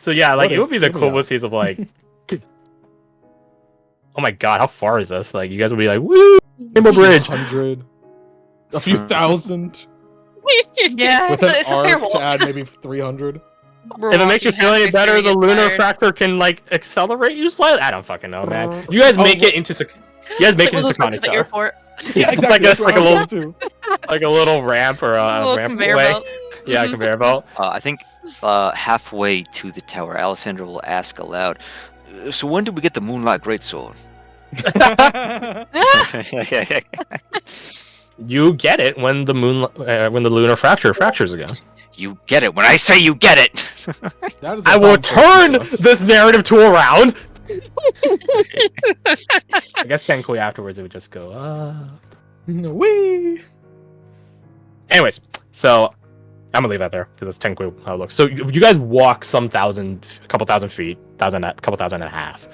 So yeah, like it would be the What if- coolest case of like, oh my god, how far is this? Like you guys would be like, woo, Rainbow Bridge. 100, a few thousand, Yeah, with it's an a fair arc walk. to add maybe 300. If it makes you feel any better, the lunar fracture can like accelerate you slightly. I don't fucking know, man. You guys make it into you guys make it into to the airport. Yeah, It's like exactly. that's like what a I little was too. like a little ramp or a Little ramp conveyor way. belt. Yeah, Mhm. conveyor belt. I think halfway to the tower, Alessandra will ask aloud, so when do we get the Moonlight Greatsword? You get it when the lunar fractures again. You get it when I say you get it! That is a I will bomb turn to us. this narrative to around. I guess technically afterwards it would just go up. Wee. Anyways, so I'm gonna leave that there because that's technically how it looks. So you guys walk a couple thousand feet, couple thousand and a half.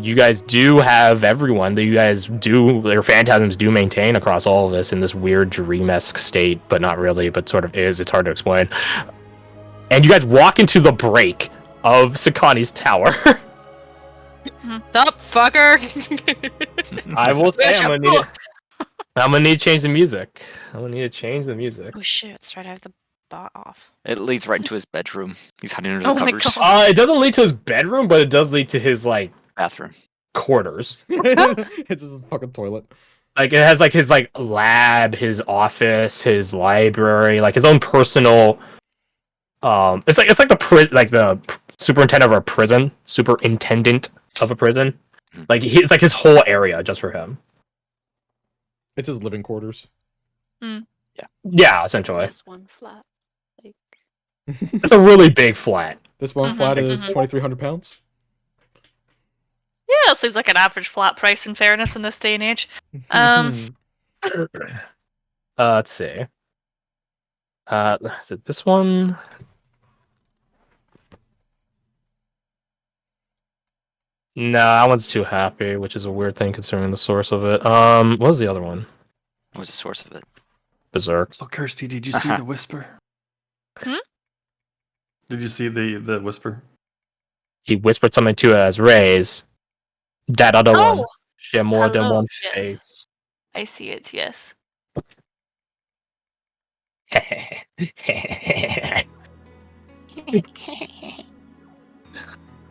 You guys do have everyone that you guys do, your phantasms do maintain across all of this in this weird dream-esque state, but not really, but sort of is. It's hard to explain. And you guys walk into the break of Sakani's tower. Stop, fucker. I will say Where's I'm your gonna book? need to change the music. I'm gonna need to change the music. Oh shit, that's right, I have the bot off. It leads right into his bedroom. He's hiding under Oh the my covers. God. It doesn't lead to his bedroom, but it does lead to his like Bathroom. quarters. It's just a fucking toilet. Like it has like his like lab, his office, his library, like his own personal. It's like the superintendent of a prison, superintendent of a prison. Like it's like his whole area just for him. It's his living quarters. Yeah, essentially. Just one flat. Like It's a really big flat. This one Mhm, flat is mhm. 2,300 pounds. Yeah, it seems like an average flat price in fairness in this day and age. Let's see. Is it this one? No, that one's too happy, which is a weird thing considering the source of it. What was the other one? What was the source of it? Berserk. So, Kirsty, did you see the whisper? Hmm? Did you see the whisper? He whispered something to us, Rays. That other one. Oh! Share more than Hello, one yes. face. I see it, yes.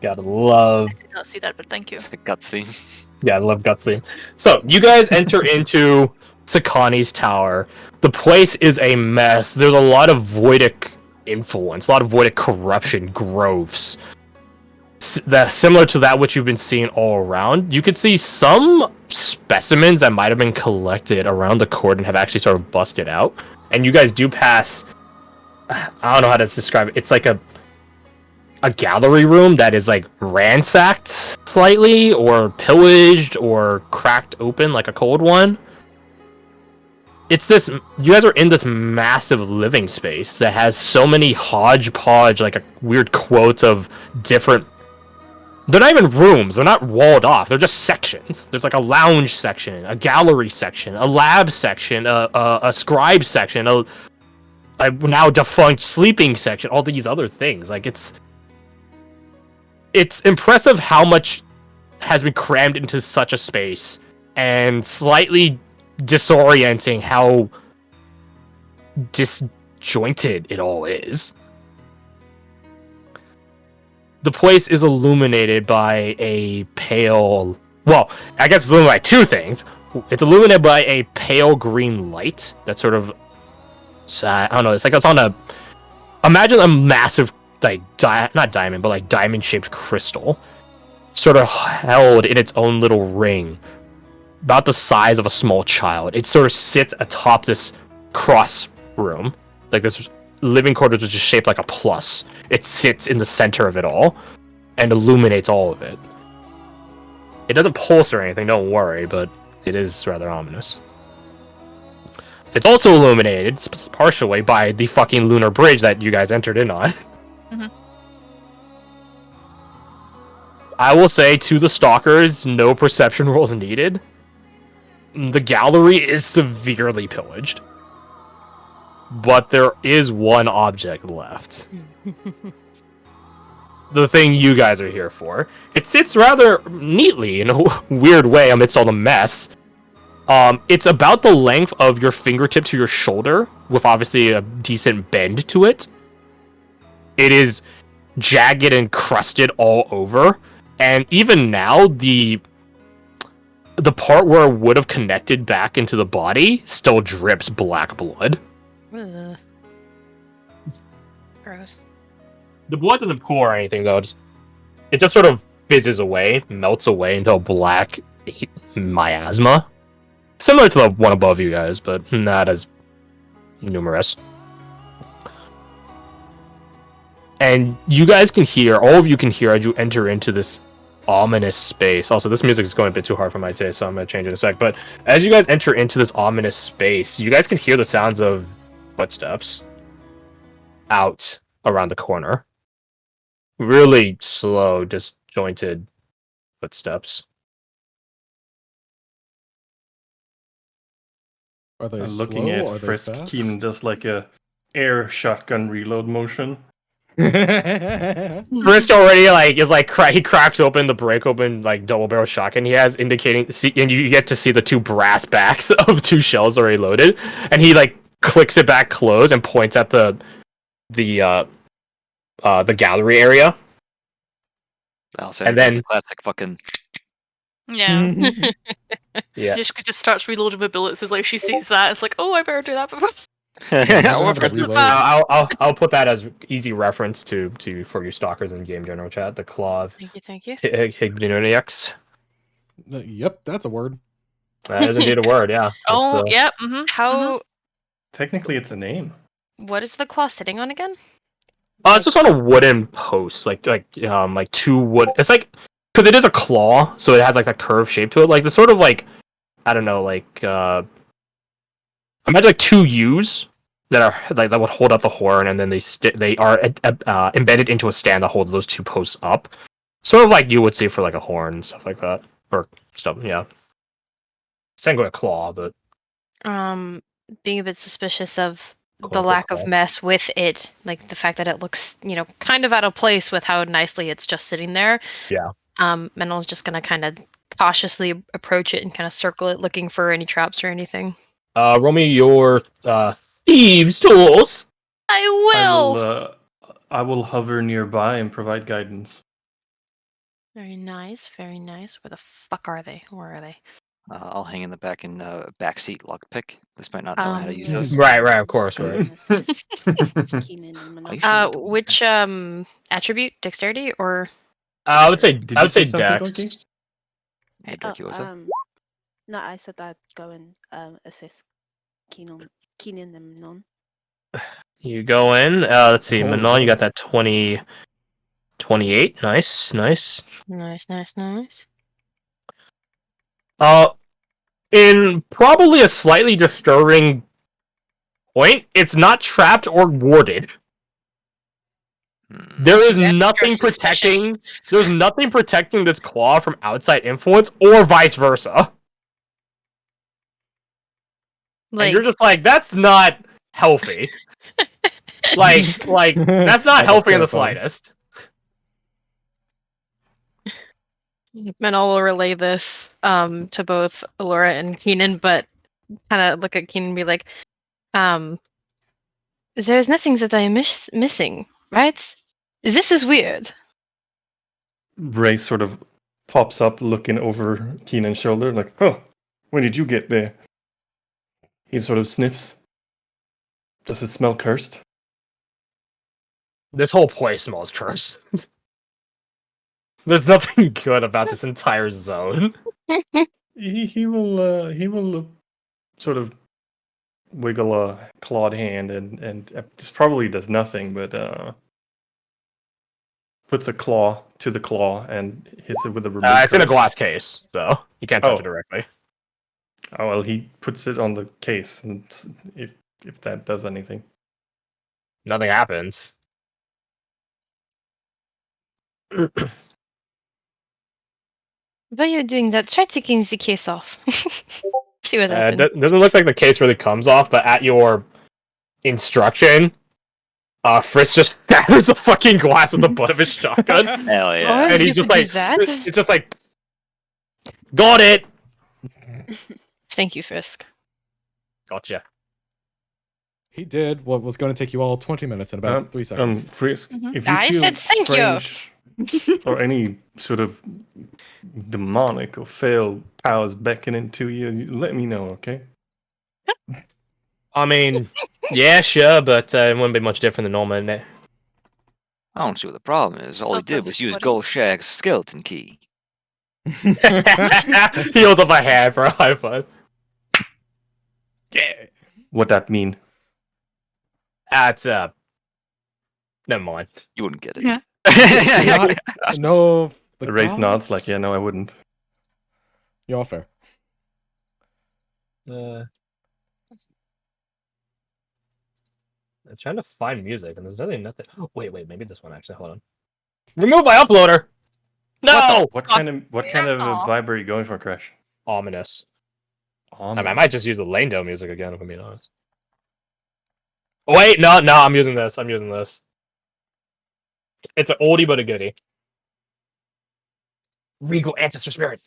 Gotta love. I did not see that, but thank you. It's the guts theme. Yeah, I love Guts theme. So, you guys enter into Sakani's tower. The place is a mess. There's a lot of voidic influence, a lot of voidic corruption, groves. That similar to that which you've been seeing all around. You could see some specimens that might have been collected around the cordon have actually sort of busted out. And you guys do pass, I don't know how to describe it. It's like a gallery room that is like ransacked slightly or pillaged or cracked open like a cold one. It's this, you guys are in this massive living space that has so many hodgepodge, like a weird quotes of different, they're not even rooms, they're not walled off, they're just sections. There's like a lounge section, a gallery section, a lab section, a scribe section, a now defunct sleeping section, all these other things. Like it's impressive how much has been crammed into such a space, and slightly disorienting how disjointed it all is. The place is illuminated by a pale... Well, I guess it's illuminated by two things. It's illuminated by a pale green light that sort of... I don't know, it's like it's on a... Imagine a massive, like, not diamond, but like diamond-shaped crystal. Sort of held in its own little ring. About the size of a small child. It sort of sits atop this cross room. Like this living quarters, which is shaped like a plus. It sits in the center of it all and illuminates all of it. It doesn't pulse or anything, don't worry, but it is rather ominous. It's also illuminated, partially, by the fucking lunar bridge that you guys entered in on. Mhm. I will say, to the stalkers, no perception rolls needed. The gallery is severely pillaged. But there is one object left. the thing you guys are here for. It sits rather neatly in a weird way amidst all the mess. It's about the length of your fingertip to your shoulder, with obviously a decent bend to it. It is jagged and crusted all over, and even now the part where it would have connected back into the body still drips black blood. Ugh. Gross. The blood doesn't pour or anything though. It just sort of fizzes away, melts away into a black miasma. Similar to the one above you guys, but not as numerous. And you guys can hear, all of you can hear as you enter into this ominous space. Also, this music is going a bit too hard for my taste, so I'm going to change it in a sec. But as you guys enter into this ominous space, you guys can hear the sounds of footsteps out around the corner. Really slow, disjointed footsteps. Are they Looking slow? at Are they Frisk, fast? Keenan does like a air shotgun reload motion. Chris already he cracks open the break open double barrel shotgun he has, indicating and you get to see the two brass backs of two shells already loaded, and he clicks it back closed and points at the gallery area. Alessandro And then- does the classic fucking. Yeah. Yeah. Yashka just starts reloading with bullets as she sees that. It's like, oh, I better do that before. Or have if a it's the reload. I'll put that as easy reference to for you stalkers in game general chat. The claw of Thank you. Higbinoniacs. Yep, that's a word. That is indeed a word. Yeah. Oh, It's, yep. Mm-hmm. How? Technically, it's a name. What is the claw sitting on again? It's just on a wooden post, like two wood. It's because it is a claw, so it has a curved shape to it. The sort of I don't know, imagine two U's that are that would hold up the horn, and then they are embedded into a stand that holds those two posts up, sort of like you would see for a horn and stuff like that, or stuff. Yeah, it's technically a claw, but Being a bit suspicious of the Quote-unquote lack of claw. mess with it, the fact that it looks, kind of out of place with how nicely it's just sitting there. Yeah. Menel's just gonna kind of cautiously approach it and kind of circle it, looking for any traps or anything. roll me your thieves tools. I will. I will hover nearby and provide guidance. Very nice, very nice. Where the fuck are they? Where are they? I'll hang in the back in backseat lockpick. This might not know how to use those. Right, of course, right. Keenan and I Manon. should- Which attribute? Dexterity or? I would say Did I you would say say something, Dex. Donkey? Hey, Dorky, what's up? No, I said I'd go and assist Keenan and Manon. You go in. Let's see, Holy Manon, you hell. got that 28. Nice. Nice. In probably a slightly disturbing point, it's not trapped or warded. Hmm. There is That's nothing extra suspicious. protecting. There's nothing protecting this claw from outside influence, or vice versa. And you're just that's not healthy. That's not healthy in the slightest. Menel will relay this to both Allura and Keenan, but kind of look at Keenan and be like, there's nothing that I am missing, right? This is weird. Ray sort of pops up, looking over Keenan's shoulder, like, "Oh, when did you get there?" He sort of sniffs. Does it smell cursed? This whole place smells cursed. There's nothing good about this entire zone. He will sort of wiggle a clawed hand and this probably does nothing, but puts a claw to the claw and hits it with a remote. It's in a curse. glass case, so you can't touch Oh. it directly. Oh well, he puts it on the case, and if that does anything. Nothing happens. While you're doing that, try taking the case off. See what happens. Doesn't look like the case really comes off, but at your instruction, Frisk just shatters the fucking glass with the butt of his shotgun. Hell yeah. What? And You he's just could do like, that? it's just like, got it. Thank you, Frisk. Gotcha. He did what was going to take you all 20 minutes in about 3 seconds. Frisk, Mhm. if you I feel said thank you. strange or any sort of demonic or failed powers beckoning to you, let me know, okay? I mean, yeah, sure, but it wouldn't be much different than normal, isn't it? I don't see what the problem is. All he Sort did of was use pudding. Goldshag's skeleton key. He holds up a hand for a high five. Yeah. What that mean? That's never mind. You wouldn't get it. Yeah. Not know the The race nods gods? like, yeah, no, I wouldn't. You're all fair. I'm trying to find music, and there's really nothing. Oh, wait, maybe this one actually. Hold on. Remove my uploader. No. What kind of Aw. vibe are you going for, Crash? Ominous. I Ominous. might just use the Lando music again, if I'm being honest. Wait, no, I'm using this. It's an oldie but a goodie. Regal Ancestor Spirit.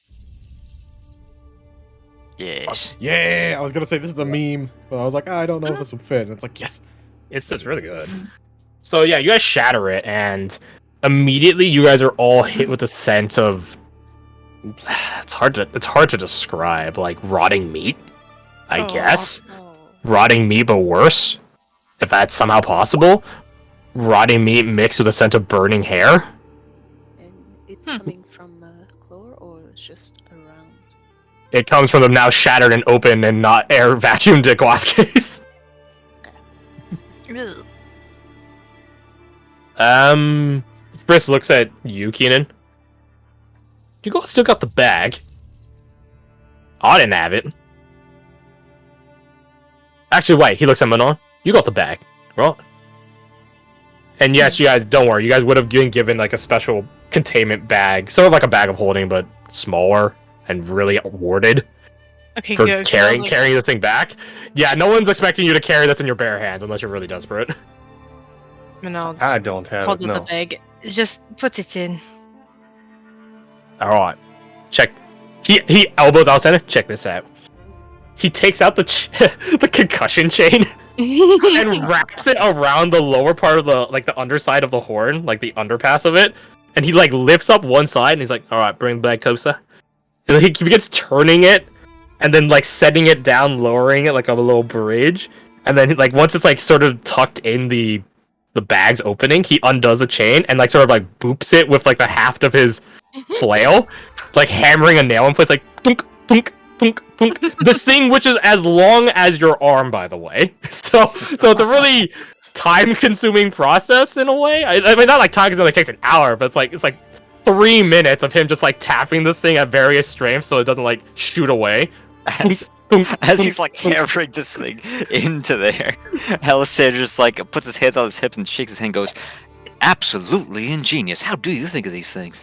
Yes. Yeah, I was going to say this is a meme, but I was like, I don't know if this would fit. And it's like, yes. It's just really good. So yeah, you guys shatter it, and immediately you guys are all hit with a sense of. Oops. It's hard to describe. Like rotting meat, I Oh. guess. Oh. Rotting meat, but worse, if that's somehow possible. Rotting meat mixed with a scent of burning hair. And it's coming from Chlor or it's just around? It comes from them now shattered and open and not air vacuumed to glass case. Ugh. Briss looks at you, Keenan. Still got the bag. I didn't have it. Actually, wait. He looks at Manon. You got the bag, right? And yes, you guys, don't worry. You guys would have been given like a special containment bag, sort of like a bag of holding, but smaller and really warded Okay, for good. carrying this thing back. Yeah, no one's expecting you to carry this in your bare hands unless you're really desperate. And I'll I just don't have hold it, up no. the bag. Just put it in. All right, check. He elbows outside it. Check this out. He takes out the the concussion chain and wraps it around the lower part of the underside of the horn, like the underpass of it. And he like lifts up one side and he's like, "All right, bring the bag closer." And then he begins turning it, and then like setting it down, lowering it like on a little bridge. And then like once it's like sort of tucked in the bag's opening, he undoes the chain and like sort of like boops it with like the haft of his flail, like hammering a nail in place, like thunk, thunk, thunk, thunk. This thing, which is as long as your arm, by the way. So it's a really time-consuming process in a way. I mean, not like time, because it only takes an hour, but it's like 3 minutes of him just like tapping this thing at various strengths so it doesn't like shoot away. As he's like hammering this thing into there, Alessander just like puts his hands on his hips and shakes his hand and goes, absolutely ingenious. How do you think of these things?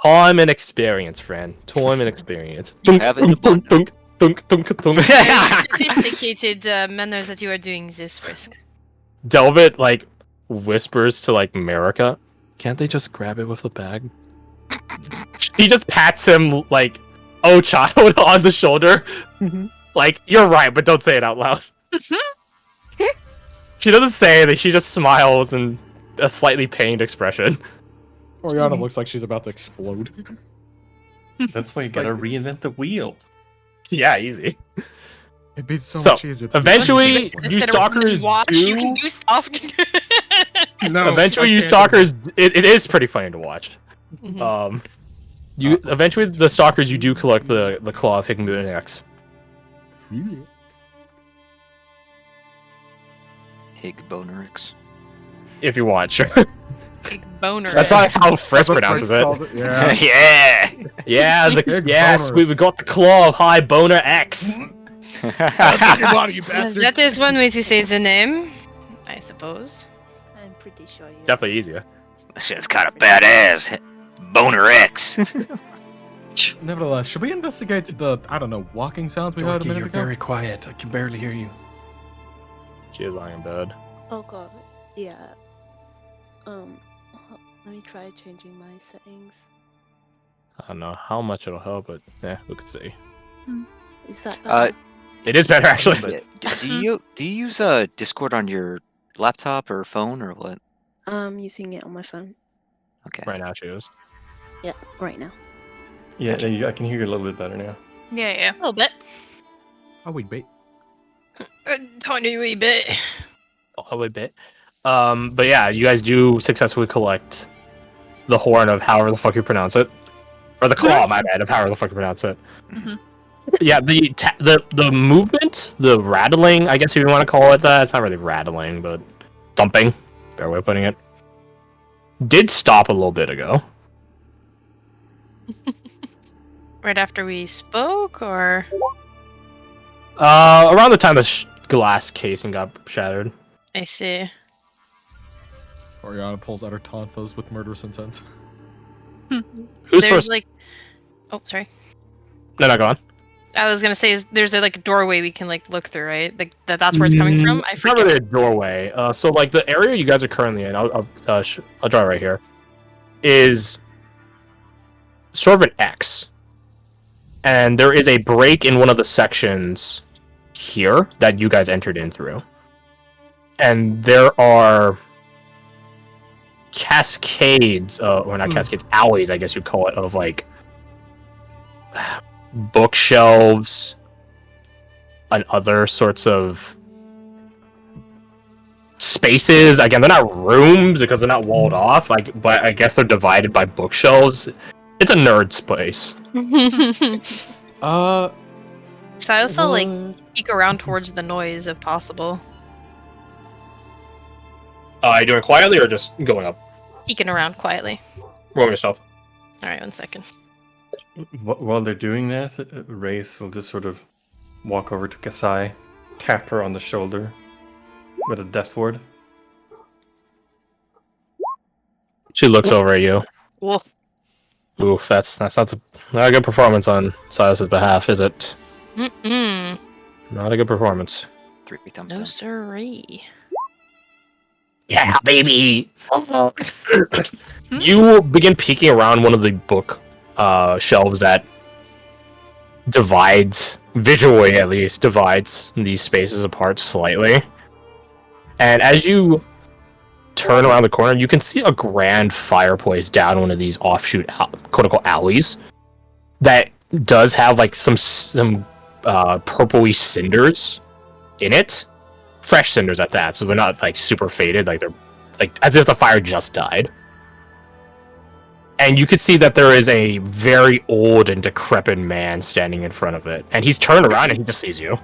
Time and experience, friend. Time and experience. You have it. Thunk, thunk, thunk, thunk, thunk. Sophisticated manner that you are doing this, Frisk. Delvat like whispers to like Marika, "Can't they just grab it with the bag?" He just pats him like, "Oh, child," on the shoulder. Like, "You're right, but don't say it out loud." She doesn't say anything. She just smiles and a slightly pained expression. Oriana looks like she's about to explode. That's why you gotta reinvent the wheel. Yeah, easy. It'd be so, So, much easier. to do eventually, that. you Instead of stalkers watch, do- you can do stuff. No, Eventually, I you can't. stalkers. It is pretty funny to watch. Mhm. You eventually the stalkers you do collect the claw of Higmoon X. Hig Bonerix. If you want, sure. Big boner. That's probably how Frisk That's what pronounces Frisk it. calls Yeah. Yeah! Yeah, Big yes, boners. we got the claw of High Boner X. Your body, you Yes, bastard. that is one way to say the name, I suppose. I'm pretty sure you. Definitely easier. Shit's kind of badass. Boner X. Nevertheless, should we investigate the, I don't know, walking sounds we heard a Dorky, minute you're ago? very quiet. I can barely hear you. She is lying in bed. Oh god. Yeah. Let me try changing my settings. I don't know how much it'll help, but yeah, we could see. Is that It is better actually. But- Yeah. Do you use Discord on your laptop or phone or what? I'm using it on my phone. Okay. Right now she is. Yeah, right now. Yeah, Gotcha. I can hear you a little bit better now. Yeah. A little bit. Oh, wait, bait. A tiny wee bit. A little bit. But yeah, you guys do successfully collect the horn of however the fuck you pronounce it, or the claw, my bad, of however the fuck you pronounce it. Mhm. Yeah, the movement, the rattling, I guess if you want to call it that. It's not really rattling, but thumping. Better way of putting it. Did stop a little bit ago. Right after we spoke, or Around the time the glass casing got shattered. I see. Oriana pulls out her tonfas with murderous intent. Who's There's first? like, oh, sorry. No, go on. I was gonna say, there's a doorway we can like look through, right? Like that's where it's coming from. I It's not forget. really a doorway. So like the area you guys are currently in, I'll draw it right here, is sort of an X, and there is a break in one of the sections here that you guys entered in through, and there are cascades, or not cascades, alleys, I guess you'd call it, of like bookshelves and other sorts of spaces. Again, they're not rooms because they're not walled off, like, but I guess they're divided by bookshelves. It's a nerd space. So I also like what? peek around towards the noise if possible. Are you doing it quietly or just going up? Peeking around quietly. Roll yourself. All right, 1 second. While they're doing that, Race will just sort of walk over to Kasai, tap her on the shoulder with a death ward. She looks over at you. Wolf. Oof, that's not a good performance on Silas's behalf, is it? Mm-mm. Not a good performance. 3 thumbs No down. siree. Yeah, baby. You begin peeking around one of the book shelves that divides, visually at least, divides these spaces apart slightly. And as you turn around the corner, you can see a grand fireplace down one of these offshoot, quote-unquote, alleys that does have like some purpley cinders in it. Fresh cinders at that, so they're not like super faded, like they're like as if the fire just died. And you can see that there is a very old and decrepit man standing in front of it, and he's turned around and he just sees you.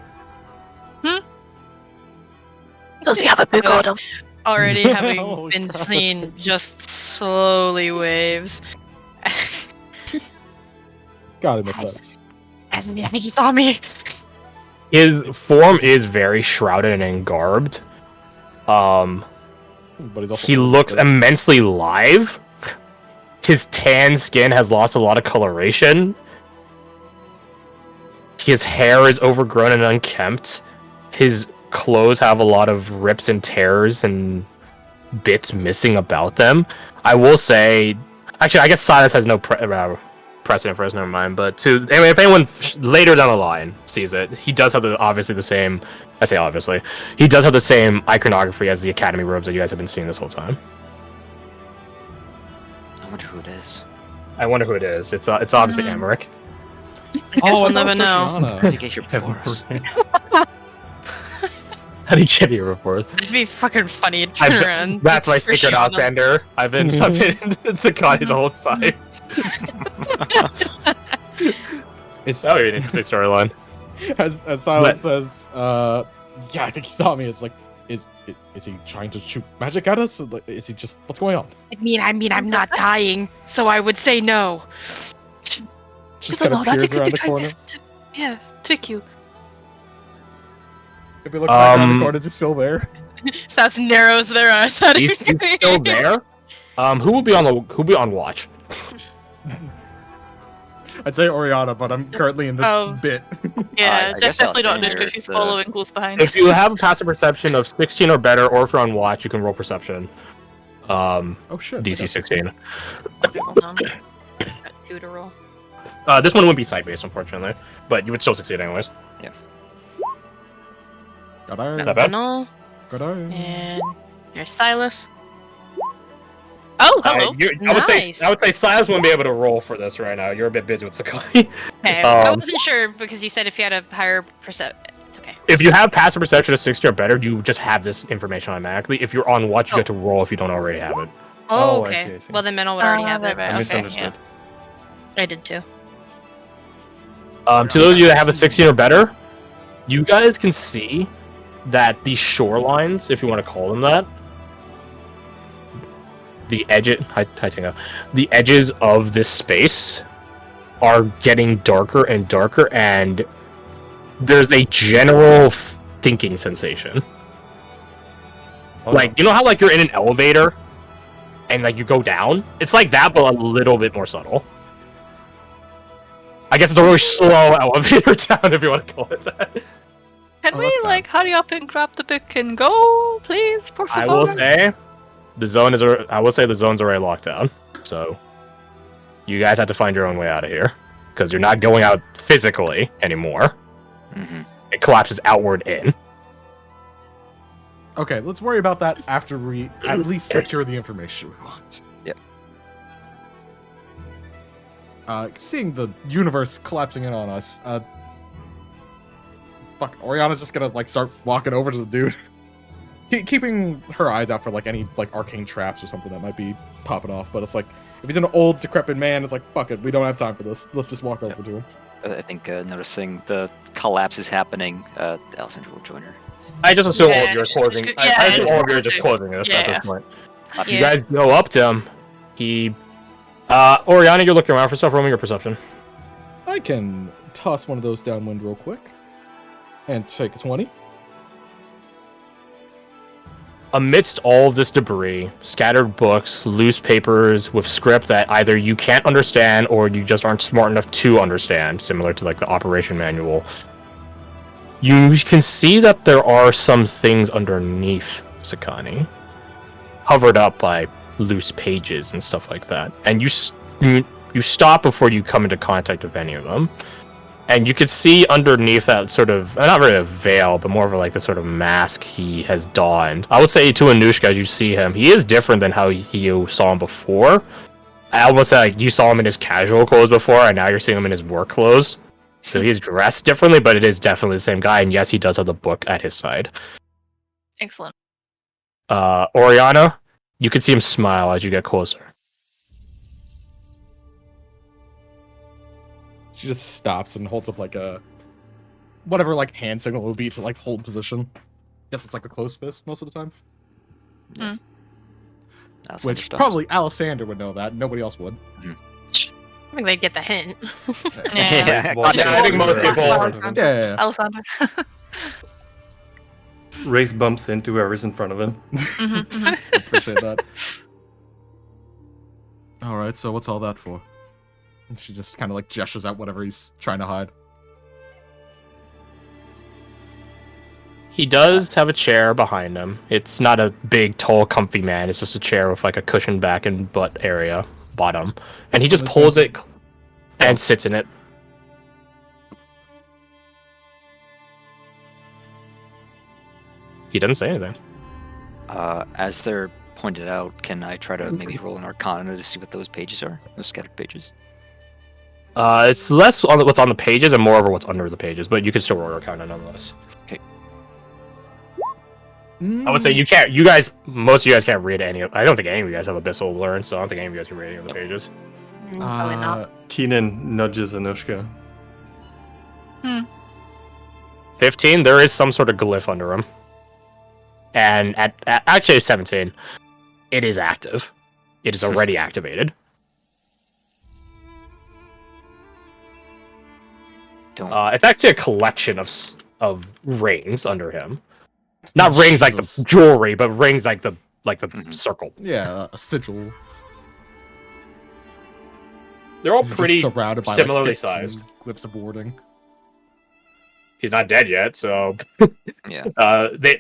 Does he have a big Yes. odom? Already having Oh, been God. seen, just slowly waves. God, it makes sense. I think he saw me. His form is very shrouded and garbed. But he's also He looks immensely live. His tan skin has lost a lot of coloration. His hair is overgrown and unkempt. His clothes have a lot of rips and tears and bits missing about them. I will say, actually, I guess Silas has no precedent for us. Never mind. But anyway, if anyone later down the line sees it, he does have obviously the same. I say obviously, he does have the same iconography as the Academy robes that you guys have been seeing this whole time. I wonder who it is. I wonder who it is. It's obviously Emmerich. I guess Oh, we'll never know. How do you get your powers? How do you get here before us? It'd be fucking funny to turn around. That's my It's secret Rishiana. outbender. I've been in Sakani the whole time. It's That would be an interesting storyline. as Silent says, yeah, I think he saw me. It's like, is he trying to shoot magic at us? Or, like, is he just, what's going on? I mean, I'm not dying, so I would say no. Just kind of peers around the corner. Yeah, trick you. If we look back around the corner, is he still there? Sats narrows their eyes. How do He's you- still there. Who will be on watch? I'd say Oriana, but I'm currently in this Oh. bit. Yeah, I guess definitely not Alexander Nishka. She's is, following close behind. If you have a passive perception of 16 or better, or if you're on watch, you can roll perception. Oh shit. DC 16. Hold on. Got 2 to roll. This one wouldn't be sight based, unfortunately, but you would still succeed anyways. Got I. Not bad. Menal, Got I. and there's Silas. Oh, hello. Nice. I would say Silas wouldn't be able to roll for this right now. You're a bit busy with Sakani. Okay, I Um, wasn't sure because you said if you had a higher percent, it's okay. If you have passive perception of 60 or better, you just have this information automatically. If you're on watch, you Oh. get to roll if you don't already have it. Oh, Oh, I okay. see, I see. Well, then Mental would already have right, it. right. I Okay, misunderstood. I did too. To those of you that have a 16 or better, you guys can see that the shorelines, if you want to call them that, the edges of this space are getting darker and darker, and there's a general sinking sensation. Oh, Like, you know how like you're in an elevator and like you go down? It's like that, but a little bit more subtle. I guess it's a really slow elevator down, if you want to call it that. Can Oh, we that's bad. like hurry up and grab the book and go, please? Por I favor? will say the zone's already locked down. So you guys have to find your own way out of here. Because you're not going out physically anymore. Mm-hmm. It collapses outward in. Okay, let's worry about that after we at least secure the information we want. Yep. Seeing the universe collapsing in on us, fuck, Oriana's just gonna like start walking over to the dude, keeping her eyes out for like any like arcane traps or something that might be popping off. But it's like if he's an old decrepit man, it's like fuck it, we don't have time for this. Let's just walk over to him. I think noticing the collapse is happening, Alessandra will join her. I just assume all Yeah, of you are just- closing. just- I yeah, assume just all of you are just closing. closing this at this Yeah. point. Yeah. You guys go up to him. He, Oriana, you're looking around for stuff. Roll me your perception. I can toss one of those downwind real quick and take a 20. Amidst all of this debris, scattered books, loose papers with script that either you can't understand or you just aren't smart enough to understand, similar to like the operation manual, you can see that there are some things underneath Sakani, covered up by loose pages and stuff like that. And you stop before you come into contact with any of them. And you could see underneath that sort of, not really a veil, but more of like the sort of mask he has donned. I would say to Anushka, as you see him, he is different than how you saw him before. I almost say like you saw him in his casual clothes before, and now you're seeing him in his work clothes. So he's dressed differently, but it is definitely the same guy. And yes, he does have the book at his side. Excellent. Oriana, you can see him smile as you get closer. She just stops and holds up like a whatever like hand signal would be to like hold position. Guess it's like a closed fist most of the time. Alessandra Which stops. probably Alessander would know that. Nobody else would. I think they get the hint. Yeah. Walk Yeah, I over think to most the people- front of him. Yeah. Alessandra. Race bumps into whoever's in front of him. Mhm, mhm. Appreciate that. Alright, so what's all that for? And she just kind of like gestures at whatever he's trying to hide. He does have a chair behind him. It's not a big, tall, comfy man. It's just a chair with like a cushioned back and butt area, bottom. And he just pulls it and sits in it. He doesn't say anything. As they're pointed out, can I try to maybe roll an Arcana to see what those pages are? Those scattered pages? It's less on what's on the pages and more over what's under the pages, but you can still roll your Arcana nonetheless. I would say you can't. You guys, most of you guys can't read any. I don't think any of you guys have Abyssal Learn, so I don't think any of you guys can read any of the pages. Probably not. Keenan nudges Anushka. 15, there is some sort of glyph under him. And at actually 17, it is active. It is already activated. Don't. It's actually a collection of rings under him. Not rings like Jesus. the jewelry, but rings like the Mhm. circle. Yeah, a sigil. They're all He's just pretty surrounded by similarly like 15 sized. Glyphs of warding. He's not dead yet, so Yeah.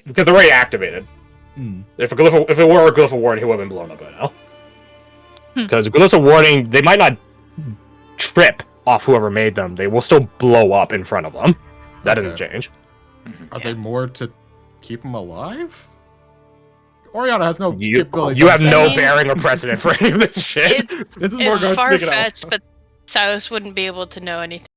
because they're already activated. Hmm. If it were a glyph of warding, he would have been blown up by now. Hmm. Because glyphs of warding, they might not trip off whoever made them. They will still blow up in front of them. That doesn't Okay. change. Are they more to keep him alive? Oriana has no You capability. have I no mean- bearing or precedent for any of this shit. It's, This is more it's guns far speaking out. fetched, but Cyrus wouldn't be able to know anything